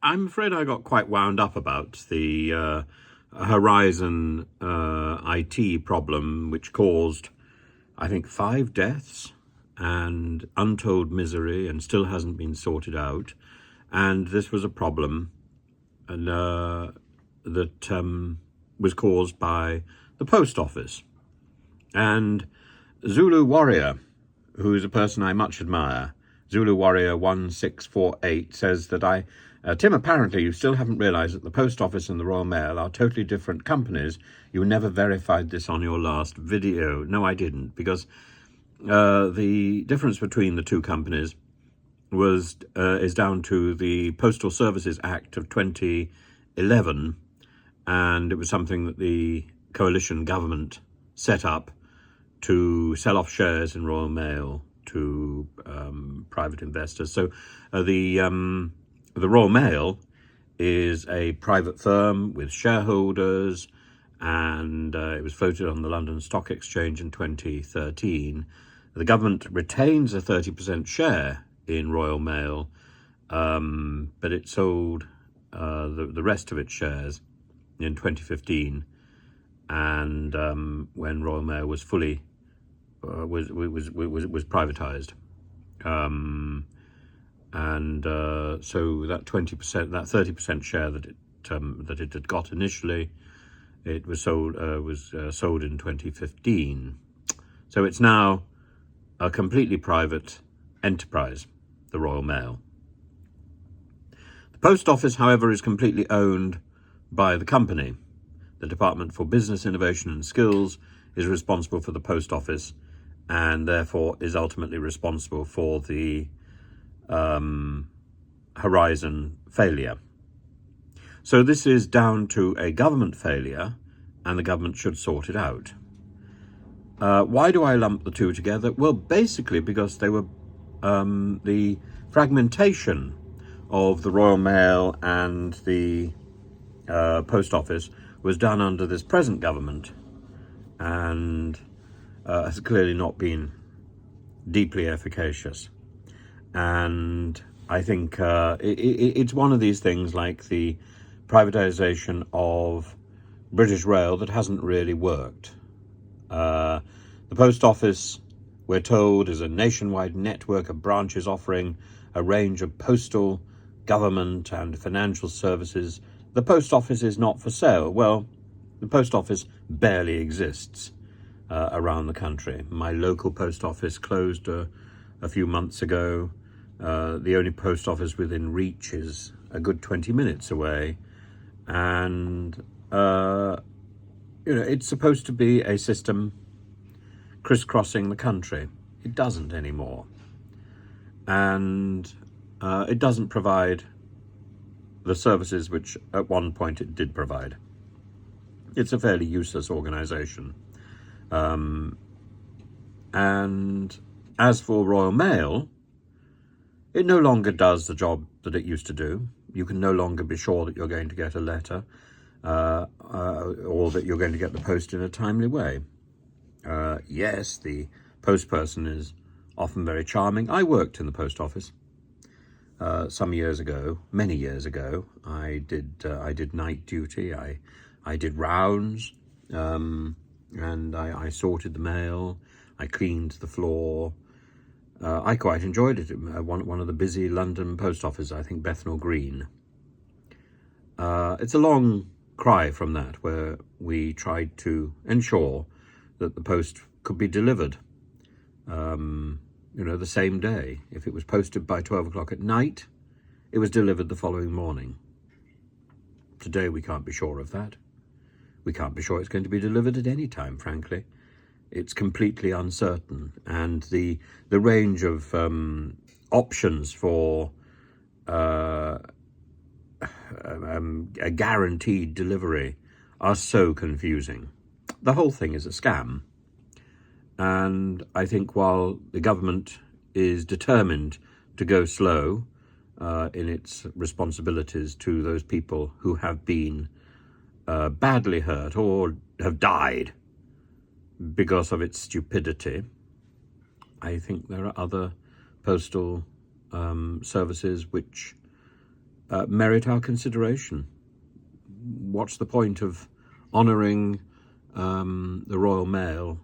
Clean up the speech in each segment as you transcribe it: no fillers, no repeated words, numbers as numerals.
I'm afraid I got quite wound up about the Horizon IT problem, which caused, I think, 5 deaths and untold misery and still hasn't been sorted out. And this was a problem that was caused by the post office. And Zulu Warrior, who is a person I much admire, Zulu Warrior 1648, says that Tim, apparently you still haven't realised that the Post Office and the Royal Mail are totally different companies. You never verified this on your last video. No, I didn't, because the difference between the two companies is down to the Postal Services Act of 2011, and it was something that the coalition government set up to sell off shares in Royal Mail to private investors. So the Royal Mail is a private firm with shareholders, and it was floated on the London Stock Exchange in 2013. The government retains a 30% share in Royal Mail, but it sold the rest of its shares in 2015, and when Royal Mail was fully was privatized, so that 20%, that 30% share that it had got initially, it was sold in 2015. So it's now a completely private enterprise, the Royal Mail. The Post Office, however, is completely owned by the company. The Department for Business Innovation and Skills is responsible for the Post Office, and therefore is ultimately responsible for the Horizon failure. So this is down to a government failure, and the government should sort it out. Why do I lump the two together? Well, basically because they were the fragmentation of the Royal Mail and the Post Office was done under this present government, and has clearly not been deeply efficacious. And I think it's one of these things like the privatization of British Rail that hasn't really worked. The Post Office, we're told, is a nationwide network of branches offering a range of postal, government and financial services. The Post Office is not for sale. Well, the Post Office barely exists around the country. My local post office closed a few months ago. The only post office within reach is a good 20 minutes away. And, it's supposed to be a system crisscrossing the country. It doesn't anymore. And it doesn't provide the services which at one point it did provide. It's a fairly useless organization. And as for Royal Mail, it no longer does the job that it used to do. You can no longer be sure that you're going to get a letter or that you're going to get the post in a timely way. Yes, the postperson is often very charming. I worked in the post office some years ago, many years ago. I did night duty. I did rounds, and I sorted the mail. I cleaned the floor. I quite enjoyed it. One of the busy London post offices, I think Bethnal Green. It's a long cry from that, where we tried to ensure that the post could be delivered, the same day. If it was posted by 12 o'clock at night, it was delivered the following morning. Today, we can't be sure of that. We can't be sure it's going to be delivered at any time, frankly. It's completely uncertain, and the range of options for a guaranteed delivery are so confusing. The whole thing is a scam, and I think while the government is determined to go slow in its responsibilities to those people who have been badly hurt or have died because of its stupidity, I think there are other postal services which merit our consideration. What's the point of honouring the Royal Mail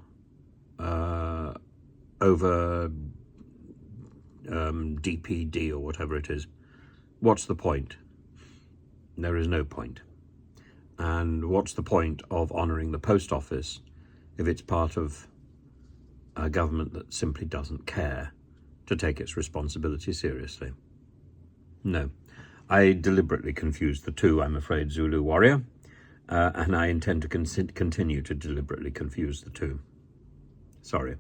over DPD or whatever it is? What's the point? There is no point. And what's the point of honouring the post office if it's part of a government that simply doesn't care to take its responsibility seriously? No. I deliberately confused the two, I'm afraid, Zulu warrior, and I intend to continue to deliberately confuse the two. Sorry.